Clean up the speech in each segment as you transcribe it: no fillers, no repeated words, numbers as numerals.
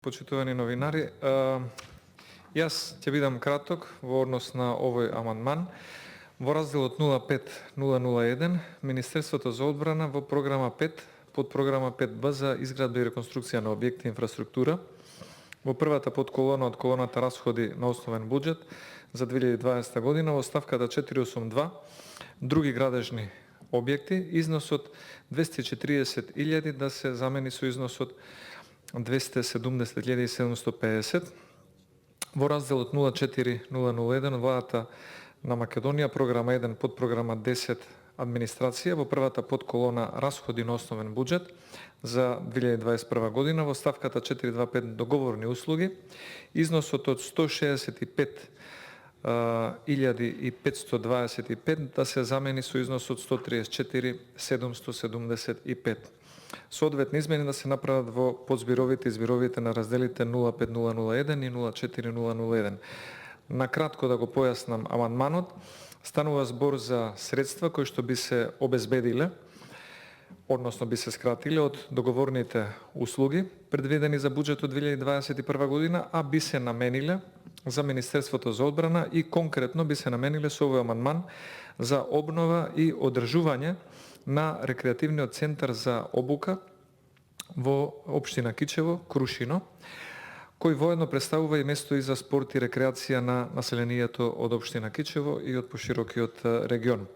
Почитувани новинари, јас ќе бидам краток во однос на овој амандман. Во разделот 05001 Министерството за одбрана во програма 5, под програма 5Б за изградба и реконструкција на објекти и инфраструктура, во првата подколона од колоната расходи на основен буџет за 2020 година во ставката 482 други градежни објекти, износот 240.000 да се замени со износот 270.750. Во разделот 04001 владата на Македонија, програма 1, подпрограма 10 администрација, во првата подколона расходи на основен буџет за 2021 година во ставката 425 договорни услуги, износот од 165.525 да се замени со износот 134.775. Соодветни измени да се направат во подзбировите и збировите на разделите 05001 и 04001. На кратко да го појаснам амандманот, станува збор за средства кои што би се обезбедиле, односно би се скратиле од договорните услуги предвидени за буџетот 2021 година, а би се намениле за Министерството за одбрана и конкретно би се намениле со овој амандман за обнова и одржување на рекреативниот центар за обука во општина Кичево, Крушино, кој воедно представува и место и за спорт и рекреација на населението од општина Кичево и од поширокиот регион.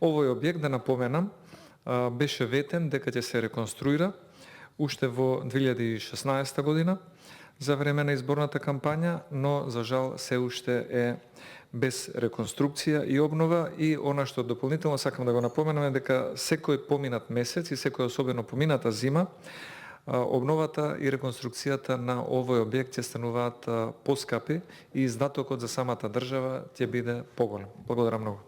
Овој објект, да напоменам, беше ветен дека ќе се реконструира уште во 2016 година за време на изборната кампања, но за жал се уште е без реконструкција и обнова, и она што дополнително сакам да го напоменам е дека секој поминат месец и секој особено помината зима, обновата и реконструкцијата на овој објект ќе стануваат поскапи и издатокот за самата држава ќе биде поголем. Благодарам многу.